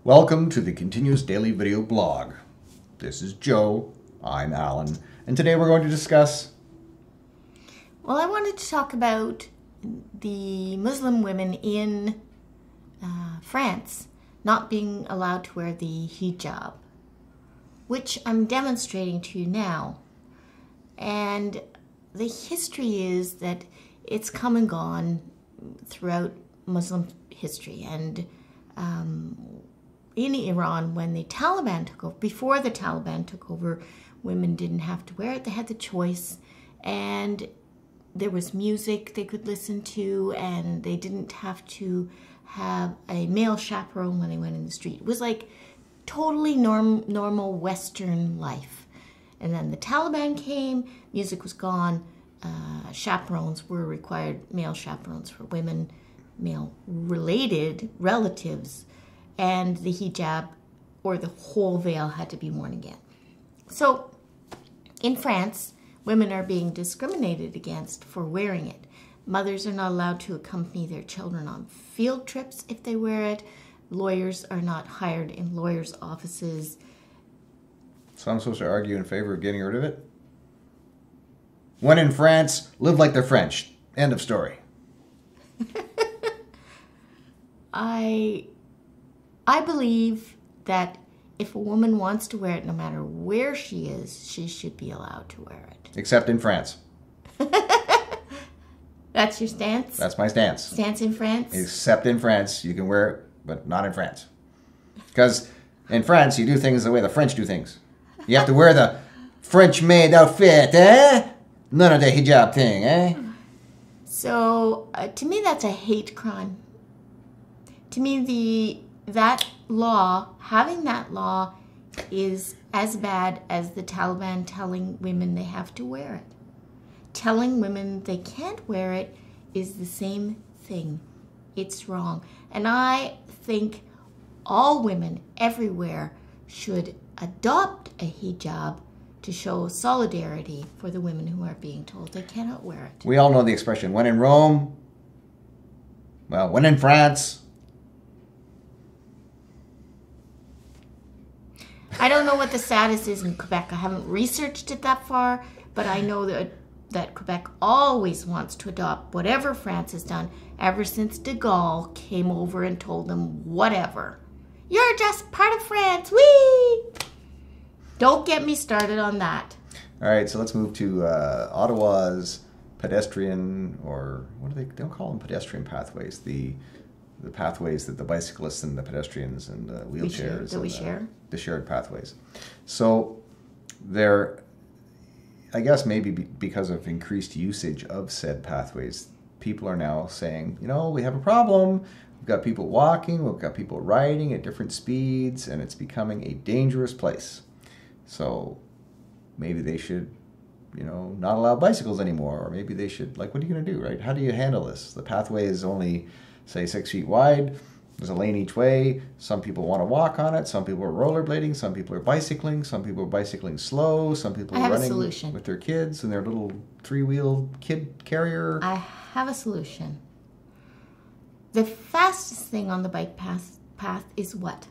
Welcome to the Continuous Daily Video Blog. This is Joe, I'm Alan, and today we're going to discuss... Well, I wanted to talk about the Muslim women in France not being allowed to wear the hijab, which I'm demonstrating to you now. And the history is that it's come and gone throughout Muslim history. And in Iran, when the Taliban took over, before the Taliban took over, women didn't have to wear it. They had the choice, and there was music they could listen to, and they didn't have to have a male chaperone when they went in the street. It was like totally normal Western life. And then the Taliban came, music was gone, chaperones were required, male chaperones for women, male-related relatives, and the hijab, or the whole veil, had to be worn again. So, in France, women are being discriminated against for wearing it. Mothers are not allowed to accompany their children on field trips if they wear it. Lawyers are not hired in lawyers' offices. So I'm supposed to argue in favor of getting rid of it? When in France, live like they're French. End of story. I believe that if a woman wants to wear it, no matter where she is, she should be allowed to wear it. Except in France. That's your stance? That's my stance. Stance in France? Except in France, you can wear it, but not in France. Because in France, you do things the way the French do things. You have to wear the French-made outfit, eh? None of the hijab thing, eh? So, to me, that's a hate crime. To me, having that law is as bad as the Taliban telling women they have to wear it. Telling women they can't wear it is the same thing. It's wrong. And I think all women everywhere should adopt a hijab to show solidarity for the women who are being told they cannot wear it. We all know the expression, when in Rome, well, when in France. I don't know what the status is in Quebec. I haven't researched it that far, but I know that Quebec always wants to adopt whatever France has done ever since de Gaulle came over and told them whatever. You're just part of France, whee! Don't get me started on that. All right, so let's move to Ottawa's pedestrian, or what do they don't call them pedestrian pathways, the pathways that the bicyclists and the pedestrians and the wheelchairs the shared pathways. So they're, I guess maybe because of increased usage of said pathways, people are now saying, you know, we have a problem. We've got people walking, we've got people riding at different speeds, and it's becoming a dangerous place. So maybe they should, you know, not allow bicycles anymore, or maybe they should, like, what are you going to do, right? How do you handle this? The pathway is only, say, 6 feet wide. There's a lane each way. Some people want to walk on it. Some people are rollerblading. Some people are bicycling. Some people are bicycling slow. Some people are running with their kids and their little three-wheel kid carrier. I have a solution. The fastest thing on the bike path is what?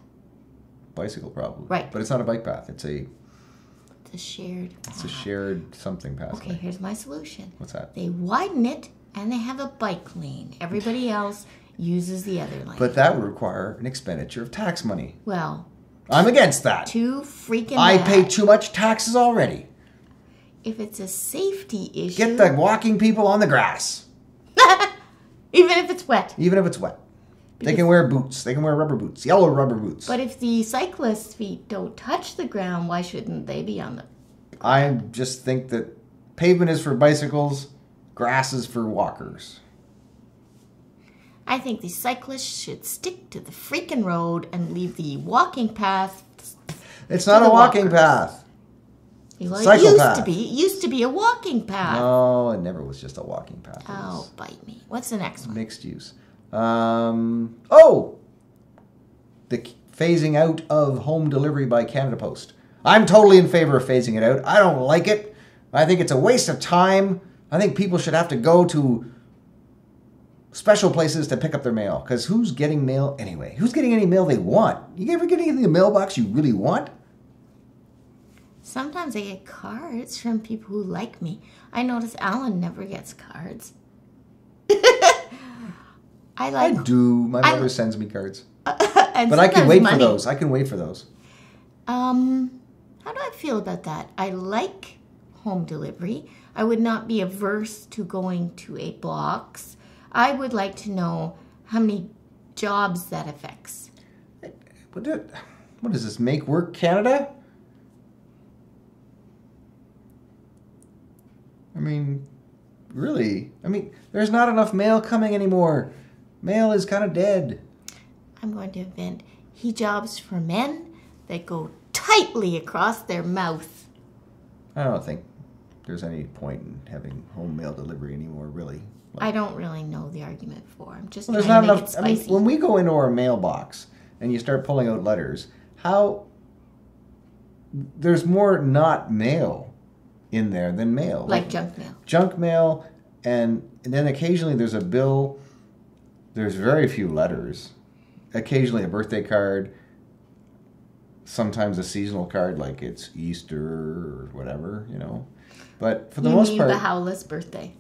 Bicycle, probably. Right. But it's not a bike path. It's a shared path. It's a shared something pathway. Okay, here's my solution. What's that? They widen it, and they have a bike lane. Everybody else uses the other lane. But that would require an expenditure of tax money. Well, I'm against that. Too freaking I bad. pay too much taxes already. If it's a safety issue... Get the walking people on the grass. Even if it's wet. Even if it's wet. They can wear boots. They can wear rubber boots. Yellow rubber boots. But if the cyclists' feet don't touch the ground, why shouldn't they be on the... I just think that pavement is for bicycles, grass is for walkers. I think the cyclists should stick to the freaking road and leave the walking path. It's not a walking path. Well, Cycle it path. It used to be a walking path. No, it never was just a walking path. Oh, bite me. What's the next one? Mixed use. The phasing out of home delivery by Canada Post. I'm totally in favor of phasing it out. I don't like it. I think it's a waste of time. I think people should have to go to special places to pick up their mail. Because who's getting mail anyway? Who's getting any mail they want? You ever get anything in the mailbox you really want? Sometimes I get cards from people who like me. I notice Alan never gets cards. I do. My mother sends me cards. But I can wait for those. I can wait for those. How do I feel about that? I like home delivery. I would not be averse to going to a box. I would like to know how many jobs that affects. What is this, Make Work Canada? I mean, really? I mean, there's not enough mail coming anymore. Mail is kind of dead. I'm going to invent hijabs for men that go tightly across their mouth. I don't think there's any point in having home mail delivery anymore, really. I don't really know the argument for. I'm just trying to make it spicy. I mean, when we go into our mailbox and you start pulling out letters, there's more not mail in there than mail. Like junk mail. Junk mail, and then occasionally there's a bill. There's very few letters. Occasionally a birthday card. Sometimes a seasonal card, like it's Easter or whatever, you know. But for the most part, Baha'u'llah's birthday.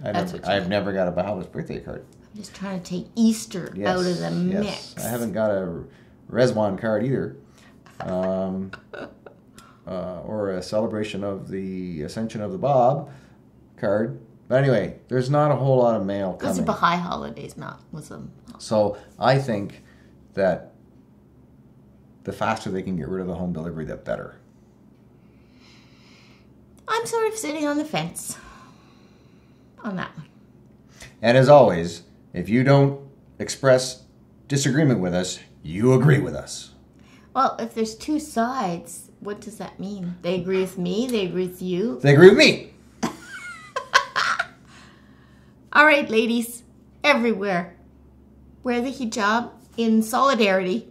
I've never got a Baha'u'llah's birthday card. I'm just trying to take Easter out of the mix. I haven't got a Rezwan card either. Or a celebration of the Ascension of the Bab card. But anyway, there's not a whole lot of mail coming. Those are Baha'i holidays, not Muslim. So I think that the faster they can get rid of the home delivery, the better. I'm sort of sitting on the fence on that one. And as always, if you don't express disagreement with us, you agree with us. Well, if there's two sides, what does that mean? They agree with me, they agree with you. They agree with me. All right, ladies, everywhere, wear the hijab in solidarity.